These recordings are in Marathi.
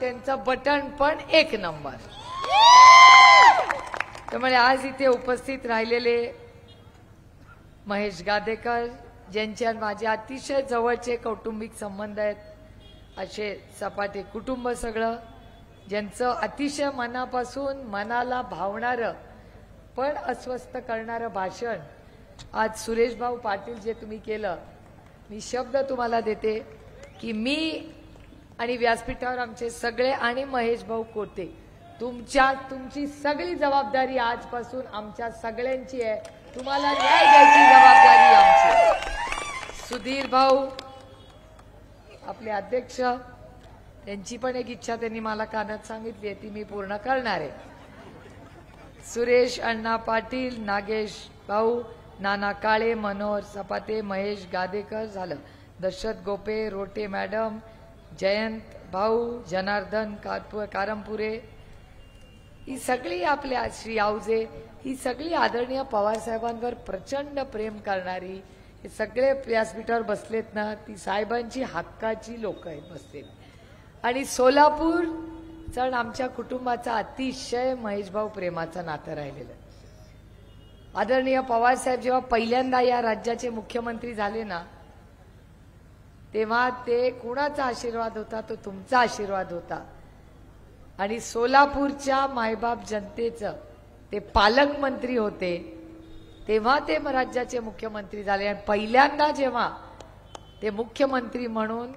त्यांचं बटन पण एक नंबर. त्यामुळे आज इथे उपस्थित राहिलेले महेश गादेकर, ज्यांच्या माझे अतिशय जवळचे कौटुंबिक संबंध आहेत, असे सपाटे कुटुंब सगळं, ज्यांचं अतिशय मनापासून मनाला भावणारं पण अस्वस्थ करणारं भाषण आज सुरेश भाऊ पाटील जे तुम्ही केलं, मी शब्द तुम्हाला देते की मी आणि व्यासपीठावर आमचे सगळे आणि महेश भाऊ कोटे, तुमची सगळी जबाबदारी आजपासून आमच्या सगळ्यांची आहे. तुम्हाला न्याय द्यायची जबाबदारी आमची. सुधीर भाऊ आपले अध्यक्ष, त्यांची पण एक इच्छा त्यांनी मला कानात सांगितली आहे, ती मी पूर्ण करणार आहे. सुरेश अण्णा पाटील, नागेश भाऊ, नाना काळे, मनोहर सपाटे, महेश गादेकर झालं, दशरथ गोपे, रोटे मॅडम, जयंत भाऊ, जनार्दन कारंपुरे, ही सगळी आपल्या श्री आवजे, ही सगळी आदरणीय पवार साहेबांवर प्रचंड प्रेम करणारी, हे सगळे व्यासपीठावर बसलेत ना, ती साहेबांची हक्काची लोक आहेत बसलेली. आणि सोलापूर चण आमच्या कुटुंबाचा अतिशय महेशभाऊ प्रेमाचं नातं राहिलेलं. आदरणीय पवार साहेब जेव्हा पहिल्यांदा या राज्याचे मुख्यमंत्री झाले ना, तेव्हा ते कुणाचा आशीर्वाद होता, तो तुमचा आशीर्वाद होता. आणि सोलापूरच्या मायबाप जनतेचं ते पालकमंत्री होते, तेव्हा ते राज्याचे मुख्यमंत्री झाले. आणि पहिल्यांदा जेव्हा ते मुख्यमंत्री म्हणून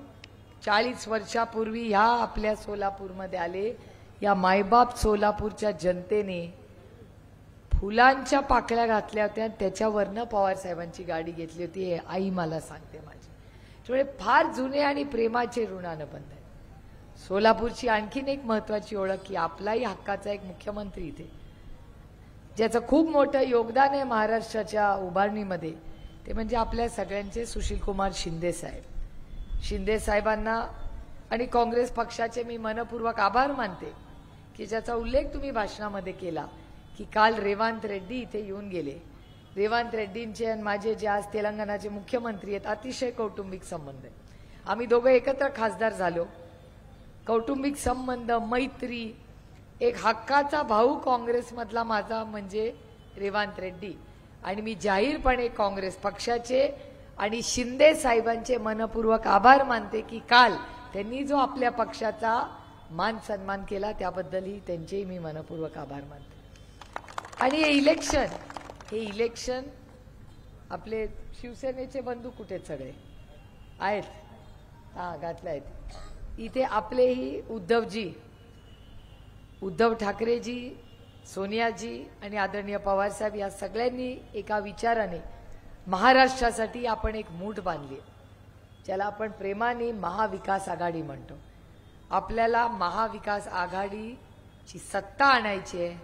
40 वर्षापूर्वी ह्या आपल्या सोलापूरमध्ये आले, या मायबाप सोलापूरच्या जनतेने फुलांच्या पाकळ्या घातल्या होत्या, त्याच्यावरनं पवार साहेबांची गाडी घेतली होती, हे आई मला सांगते माझी. त्यामुळे फार जुने आणि प्रेमाचे ऋणानुबंध आहे. सोलापूरची आणखीन एक महत्वाची ओळख की आपलाही हक्काचा एक मुख्यमंत्री इथे, ज्याचं खूप मोठं योगदान आहे महाराष्ट्राच्या उभारणीमध्ये, ते म्हणजे आपल्या सगळ्यांचे सुशीलकुमार शिंदे साहेब. शिंदे साहेबांना आणि काँग्रेस पक्षाचे मी मनपूर्वक आभार मानते की ज्याचा उल्लेख तुम्ही भाषणामध्ये केला की काल रेवंत रेड्डी इथे येऊन गेले. रेवंत रेड्डींचे आणि माझे जे आज तेलंगणाचे मुख्यमंत्री आहेत, अतिशय कौटुंबिक संबंध आहे. आम्ही दोघं एकत्र खासदार झालो. कौटुंबिक संबंध, मैत्री, एक हक्काचा भाऊ काँग्रेसमधला माझा म्हणजे रेवंत रेड्डी. आणि मी जाहीरपणे काँग्रेस पक्षाचे आणि शिंदे साहेबांचे मनपूर्वक आभार मानते की काल त्यांनी जो आपल्या पक्षाचा मान सन्मान केला, त्याबद्दलही त्यांचेही मी मनपूर्वक आभार मानते. आणि हे इलेक्शन आपले शिवसेनेचे बंधू कुठे सगळे आहेत, हा घातले आहेत इथे, आपलेही उद्धव ठाकरेजी, सोनियाजी आणि आदरणीय पवार साहेब या सगळ्यांनी एका विचाराने महाराष्ट्रासाठी आपण एक मूठ बांधली, ज्याला आपण प्रेमाने महाविकास आघाडी म्हणतो. आपल्याला महाविकास आघाडीची सत्ता आणायची आहे,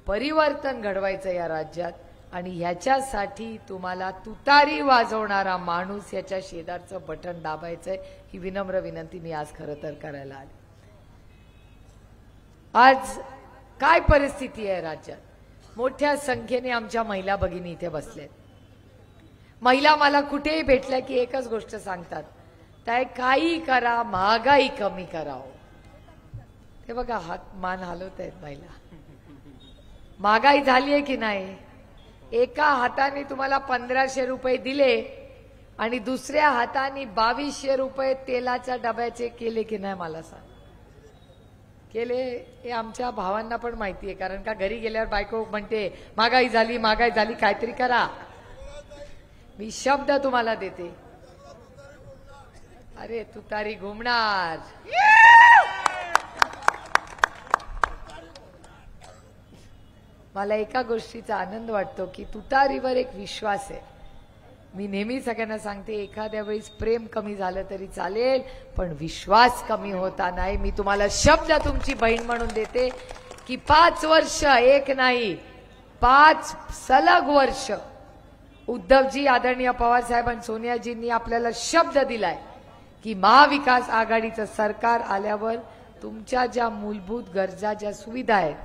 परिवर्तन घडवायचं या राज्यात. आणि ह्याच्यासाठी तुम्हाला तुतारी वाजवणारा माणूस याच्या शेजारचं बटन दाबायचंय, ही विनम्र विनंती मी आज खरं तर करायला आली. आज काय परिस्थिती आहे राज्यात, मोठ्या संख्येने आमच्या महिला भगिनी इथे बसल्यात. महिला मला कुठेही भेटल्या की एकच गोष्ट सांगतात, त्या काही करा, महागाई कमी करावं. ते बघा हात मान हलवत आहेत महिला. महागाई झाली आहे की नाही? एका हाताने तुम्हाला 1500 रुपये दिले आणि दुसऱ्या हाताने 2200 रुपये तेलाच्या डब्याचे केले की नाही मला सांग. केले हे आमच्या भावांना पण माहिती आहे, कारण का घरी गेल्यावर बायको म्हणते महागाई झाली, महागाई झाली, काहीतरी करा. मी शब्द तुम्हाला देते, अरे तुतारी घुमणार. मला एका गोष्टीचा आनंद वाटतो की तुतारीवर एक विश्वास आहे. मी नेहमी सगळ्यांना सांगते, एखाद्या वेळेस प्रेम कमी झालं तरी चालेल, पण विश्वास कमी होता नाही. मी तुम्हाला शब्द तुमची बहीण म्हणून देते की 5 वर्ष, एक नाही 5 सलग वर्ष उद्धवजी, आदरणीय पवार साहेब आणि सोनियाजींनी आपल्याला शब्द दिलाय की महाविकास आघाडीचं सरकार आल्यावर तुमच्या ज्या मूलभूत गरजा, ज्या सुविधा आहेत,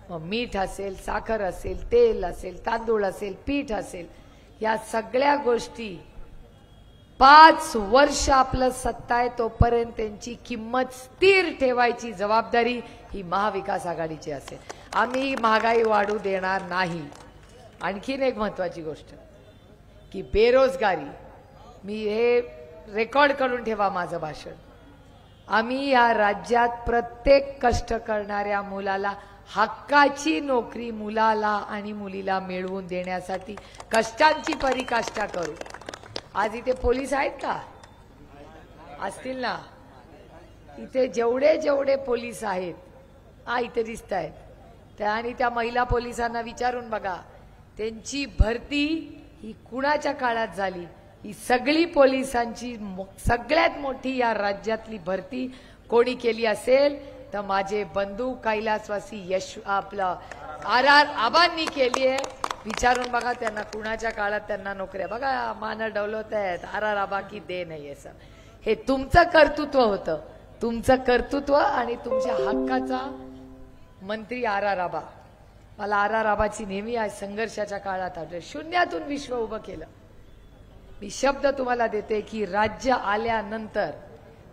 मग मीठ असेल, साखर असेल, तेल असेल, तांदूळ असेल, पीठ असेल, या सगळ्या गोष्टी 5 वर्ष आपलं सत्ता आहे तोपर्यंत त्यांची किंमत स्थिर ठेवायची जबाबदारी ही महाविकास आघाडीची असेल. आम्ही महागाई वाढू देणार नाही. आणखीन एक महत्वाची गोष्ट की बेरोजगारी, मी हे रेकॉर्ड करून ठेवा माझं भाषण. आम्ही या राज्यात प्रत्येक कष्ट करणाऱ्या मुलाला हक्काची नोकरी मुलाला आणि मुलीला मिळवून देण्यासाठी कष्टांची पराकाष्ठा करू. आज इथे पोलीस आहेत का? असतील ना. इथे जेवढे जेवढे पोलीस आहेत इथे दिसत आहेत त्या, आणि त्या महिला पोलिसांना विचारून बघा त्यांची भरती ही कुणाच्या काळात झाली. ही सगळी पोलिसांची सगळ्यात मोठी या राज्यातली भरती कोणी केली असेल तर माझे बंधू कैलासवासी आपलं आर आबांनी केली आहे. विचारून बघा त्यांना कुणाच्या काळात त्यांना नोकऱ्या. बघा मान डवलत आहेत. आर आबा की दे नाही असं. हे तुमचं कर्तृत्व होतं. तुमचं कर्तृत्व आणि तुमच्या हक्काचा मंत्री आर आबा. मला आर आबाची नेहमी आज संघर्षाच्या काळात आठवते. शून्यातून विश्व उभं केलं. मी शब्द तुम्हाला देते की राज्य आल्यानंतर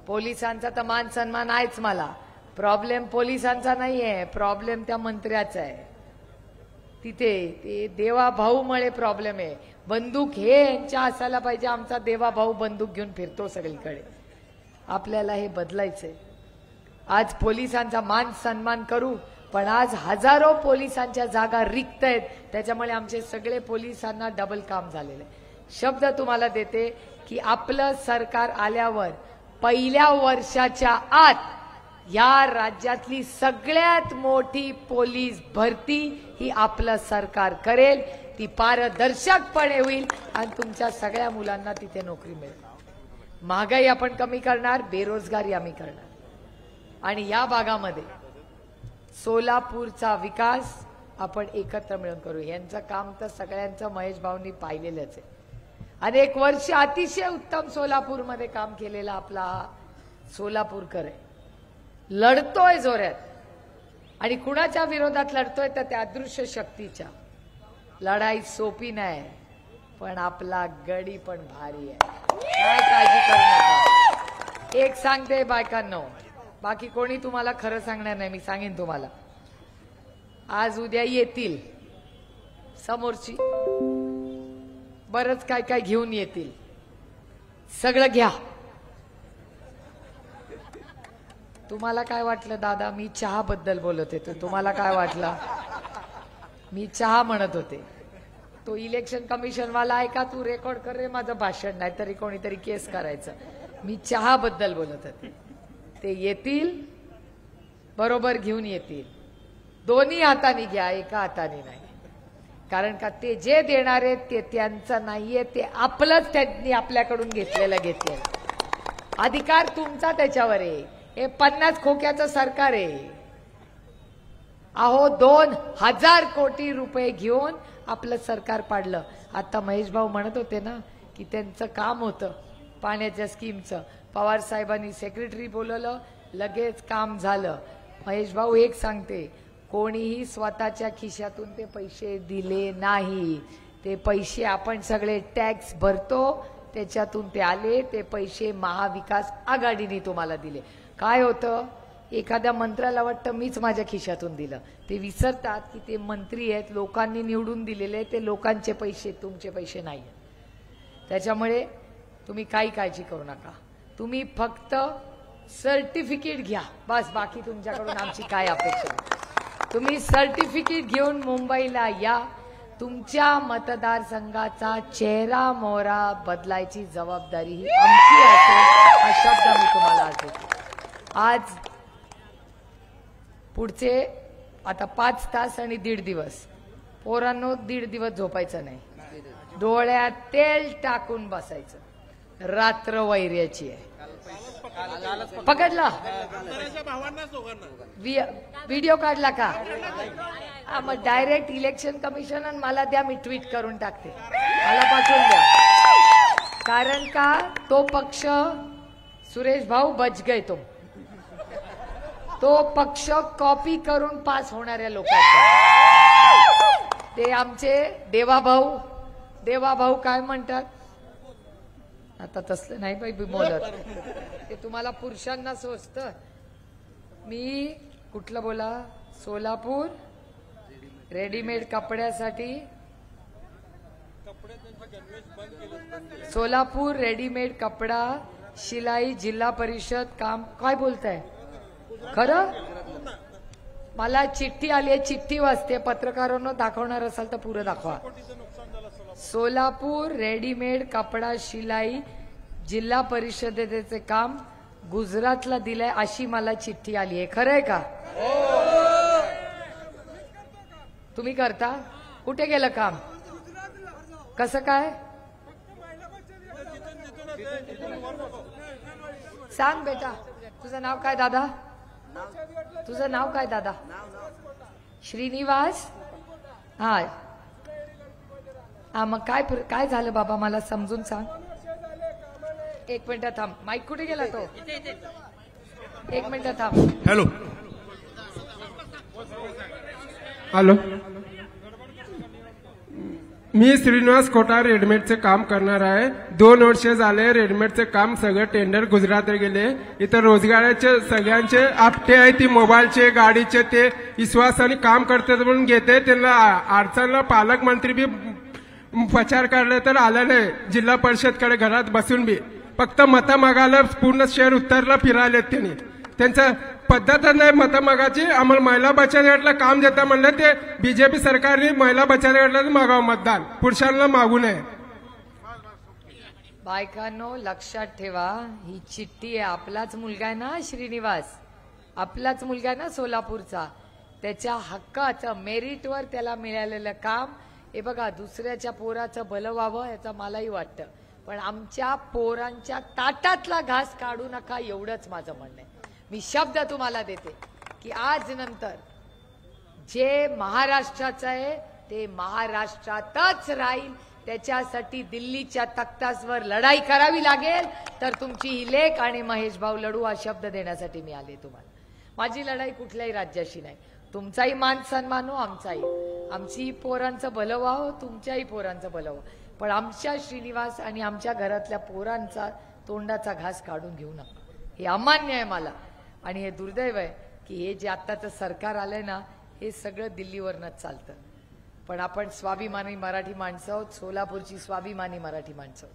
पोलिसांचा तर मान सन्मान आहेच. मला प्रॉब्लेम पोलिसांचा नाहीये, प्रॉब्लेम त्या मंत्र्याचा आहे. तिथे ते देवा भाऊमुळे प्रॉब्लेम आहे. बंदूक हे यांच्या असायला पाहिजे. आमचा देवा भाऊ बंदूक घेऊन फिरतो सगळीकडे. आपल्याला हे बदलायचंय. आज पोलिसांचा मान सन्मान करू, पण आज हजारो पोलिसांच्या जागा रिक्त आहेत. त्याच्यामुळे आमचे सगळे पोलिसांना डबल काम झालेले. शब्द तुम्हाला देते की आपलं सरकार आल्यावर पहिल्या वर्षाच्या आत या राज्यातली सगळ्यात मोठी पोलीस भरती ही आपलं सरकार करेल. ती पारदर्शकपणे होईल आणि तुमच्या सगळ्या मुलांना तिथे नोकरी मिळेल. महागाई आपण कमी करणार, बेरोजगारी आम्ही करणार. आणि या भागामध्ये सोलापूरचा विकास आपण एकत्र मिळून करू. यांचं काम तर सगळ्यांचं महेश भाऊंनी पाहिलेलंच आहे. अनेक वर्ष अतिशय उत्तम सोलापूरमध्ये काम केलेला आपला सोलापूरकर आहे. लढतोय जोरात. आणि कुणाच्या विरोधात लढतोय तर त्या अदृश्य शक्तीच्या. लढाई सोपी नाही, पण आपला गडी पण भारी आहे. काय काळजी करू नका. एक सांगते बायकांनो, बाकी कोणी तुम्हाला खरं सांगणार नाही. मी सांगेन तुम्हाला, आज उद्या येतील समोरची बरंच काय काय घेऊन येतील. सगळं घ्या. तुम्हाला काय वाटलं दादा मी चहा बद्दल बोलत होते? तुम्हाला काय वाटलं? मी चहा म्हणत होते. तो इलेक्शन कमिशन वाला आहे का तू रेकॉर्ड कर रे माझं भाषण, नाही तरी कोणीतरी केस करायचं. मी चहा बद्दल बोलत होते. ते येतील, बरोबर घेऊन येतील. दोन्ही हाताने घ्या, एका हाताने नाही. कारण का ते जे देणार आहेत ते त्यांचं नाहीये, ते आपलंच त्यांनी आपल्याकडून घेतलेलं. अधिकार तुमचा त्याच्यावर आहे. हे 50 खोक्याचं सरकार आहे. अहो 2000 कोटी रुपये घेऊन आपलं सरकार पाडलं. आता महेश भाऊ म्हणत होते ना की त्यांचं काम होतं पाण्याच्या स्कीमचं. पवार साहेबांनी सेक्रेटरी बोलवलं, लगेच काम झालं. महेश भाऊ एक सांगते, कोणीही स्वतःच्या खिशातून ते पैसे दिले नाही. ते पैसे आपण सगळे टॅक्स भरतो, त्याच्यातून ते आले. ते पैसे महाविकास आघाडीने तुम्हाला दिले. काय होतं, एखाद्या मंत्र्याला वाटतं मीच माझ्या खिशातून दिलं. ते विसरतात की ते मंत्री आहेत, लोकांनी निवडून दिलेले. ते लोकांचे पैसे, तुमचे पैसे नाही. त्याच्यामुळे तुम्ही काही काळजी करू नका. तुम्ही फक्त सर्टिफिकेट घ्या बस. बाकी तुमच्याकडून आमची काय अपेक्षा नाही. तुम्ही सर्टिफिकेट घेऊन मुंबईला या. तुमच्या मतदारसंघाचा चेहरा मोहरा बदलायची जबाबदारी ही आमची असेल. हा शब्द मी तुम्हाला आज देतो. आज पुढचे आता 5 तास आणि 1.5 दिवस पोरांनो 1.5 दिवस झोपायचं नाही. डोळ्यात तेल टाकून बसायचं. रात्र वैर्याची आहे. पकडला व्हिडिओ काढला का? मग डायरेक्ट इलेक्शन कमिशन आणि मला द्या, मी ट्विट करून टाकते. मला पाठवून द्या. कारण का तो पक्ष सुरेश भाऊ बच गए. तो पक्ष कॉपी करून पास होणाऱ्या लोकांचा. ते आमचे देवाभाऊ काय म्हणतात, आता तसलं नाही बाई बोलत, ते तुम्हाला पुरुषांना सोचत. मी कुठलं बोला, सोलापूर रेडीमेड कपड्यासाठी, सोलापूर रेडीमेड कपडा शिलाई जिल्हा परिषद काम, काय बोलताय खरं? मला चिठ्ठी आली आहे, चिठ्ठी वाचते. पत्रकारांना दाखवणार असाल तर पुरं दाखवा. सोलापूर रेडीमेड कपडा शिलाई जिल्हा परिषदेचे काम गुजरातला दिलंय अशी मला चिठ्ठी आली आहे. खरंय का? तुम्ही करता? कुठे गेलं काम? कसं काय सांग बेटा. तुझं नाव काय दादा? तुझं नाव काय दादा? श्रीनिवास. हा हा, मग काय झालं बाबा, मला समजून सांग. एक मिनिट थांब. माईक कुठे गेला तो? एक मिनिट थांब. हॅलो हॅलो, मी श्रीनिवास खोटार रेडीमेडचे काम करणार आहे. 2 वर्ष झाले रेडीमेडचे काम सगळं टेंडर गुजरातला गेले. इथं रोजगाराचे सगळ्यांचे आपटे आहे, ती मोबाईलचे गाडीचे ते विश्वासाने काम करतात म्हणून घेते. त्यांना अडचणला पालकमंत्री बी प्रचार काढले तर आला नाही. जिल्हा परिषदकडे घरात बसून बी फक्त मतं मागायला पूर्ण शहर उत्तरला फिरायलेत. त्यांनी त्यांचं पद्धत नाही मतं मागायची. आम्हाला महिला बचत गटाला काम देता म्हणलं ते बीजेपी सरकारने महिला बचत गटाला मागावं मतदान, पुरुषांना मागू नये. बायकांनो लक्षात ठेवा, ही चिठ्ठी आहे. आपलाच मुलगा आहे ना श्रीनिवास, आपलाच मुलगा आहे ना सोलापूरचा. त्याच्या हक्काचं मेरिटवर त्याला मिळालेलं काम हे बघा. दुसऱ्याच्या पोराचं भलं व्हावं याचं मलाही वाटतं, पण आमच्या पोरांच्या ताटातला घास काढू नका एवढंच माझं म्हणणं आहे. मी शब्द तुम्हाला देते की आज नंतर जे महाराष्ट्राचं आहे ते महाराष्ट्रातच राहील. त्याच्यासाठी दिल्लीच्या तख्तावर लढाई करावी लागेल. तर तुमची ही लेख आणि महेश भाऊ लढू हा शब्द देण्यासाठी मी आले तुम्हाला. माझी लढाई कुठल्याही राज्याशी नाही. तुमचाही मान सन्मान हो, आमचाही. आमची पोरांचं भलं व्हावं, तुमच्याही पोरांचं भलं व्हावं, पण आमच्या श्रीनिवास आणि आमच्या घरातल्या पोरांचा तोंडाचा घास काढून घेऊ नका. हे अमान्य आहे मला. आणि हे दुर्दैव आहे की हे जे आत्ताचं सरकार आलंय ना, हे सगळं दिल्लीवरनच चालतं. पण आपण स्वाभिमानी मराठी माणसं आहोत, सोलापूरची स्वाभिमानी मराठी माणसं.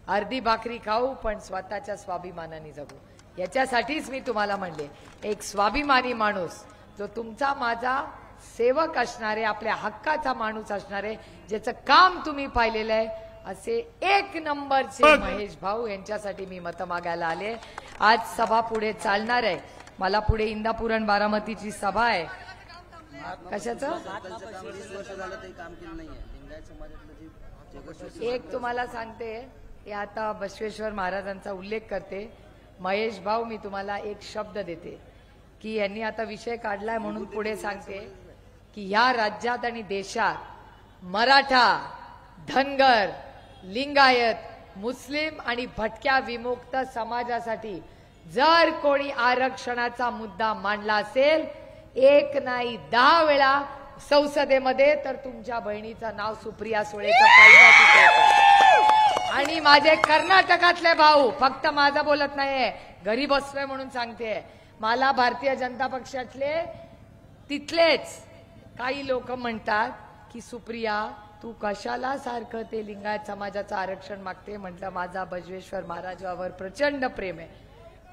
अर्धी भाकरी खाऊ पण स्वतःच्या स्वाभिमानाने जगू. याच्यासाठीच मी तुम्हाला म्हणले, एक स्वाभिमानी माणूस जो तुमचा माझा सेवक असणारे, आपल्या हक्काचा माणूस असणारे, ज्याचं काम तुम्ही पाहिलेलं आहे, असे 1 नंबरचे महेश भाऊ यांच्यासाठी मी मतं मागायला आले. आज सभा पुढे चालणार आहे. मला पुढे इंदापूर आणि बारामतीची सभा आहे. कशाचं? एक तुम्हाला सांगते, हे आता बसवेश्वर महाराजांचा उल्लेख करते. महेश भाऊ, मी तुम्हाला एक शब्द देते की यांनी आता विषय काढलाय म्हणून पुढे सांगते की ह्या राज्यात आणि देशात मराठा, धनगर, लिंगायत, मुस्लिम आणि भटक्या विमुक्त समाजासाठी जर कोणी आरक्षणाचा मुद्दा मांडला असेल 1 नाही 10 वेळा संसदेमध्ये, तर तुमच्या बहिणीचं नाव सुप्रिया सुळेचं पहिलं तिथे. आणि माझे कर्नाटकातले भाऊ, फक्त माझा बोलत नाहीये, घरी बसलोय म्हणून सांगते, मला भारतीय जनता पक्षातले तिथलेच काही लोक म्हणतात की सुप्रिया तू कशाला सारखं ते लिंगायत समाजाचं आरक्षण मागते. म्हटलं माझा बसवेश्वर महाराजावर प्रचंड प्रेम आहे.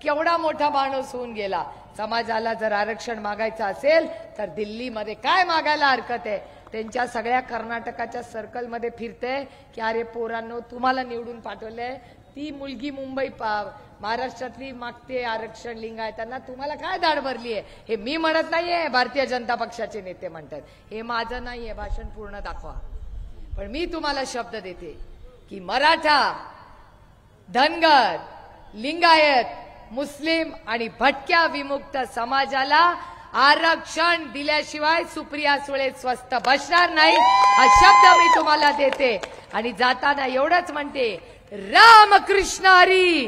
केवढा मोठा माणूस होऊन गेला. समाजाला जर आरक्षण मागायचं असेल तर दिल्लीमध्ये काय मागायला हरकत आहे. त्यांच्या सगळ्या कर्नाटकाच्या सर्कलमध्ये फिरते की अरे पोरांनो तुम्हाला निवडून पाठवलंय, ती मुलगी मुंबई महाराष्ट्रातली मागते आरक्षण लिंगायतांना, तुम्हाला काय दाढ भरली आहे. हे मी म्हणत नाहीये, भारतीय जनता पक्षाचे नेते म्हणतात. हे माझं नाहीये, भाषण पूर्ण दाखवा. पण मी तुम्हाला शब्द देते की मराठा, धनगर, लिंगायत, मुस्लिम आणि भटक्या विमुक्त समाजाला आरक्षण दिल्याशिवाय सुप्रिया सुळे स्वस्थ बसणार नाही, हा शब्द मी तुम्हाला देते. आणि जाताना एवढंच म्हणते, रामकृष्ण हरी.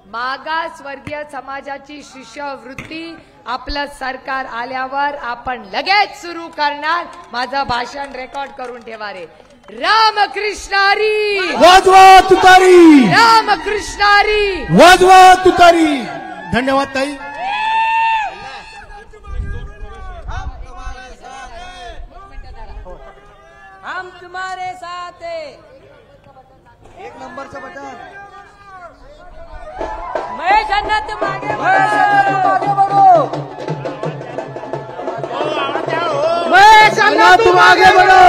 मागासवर्गीय समाजाची शिष्यवृत्ती आपलं सरकार आल्यावर आपण लगेच सुरू करणार. माझं भाषण रेकॉर्ड करून ठेवा रे. रामकृष्णारी वाजवा तुतारी, रामकृष्णारी वाजवा तुतारी. धन्यवाद ताई. हम तुम्हारे साथ हैं. एक नंबरचं बटन. महेश अन्ना तुम आगे बढ़ो. महेश अन्ना तुम आगे बढ़ो.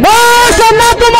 महेश अन्ना तुम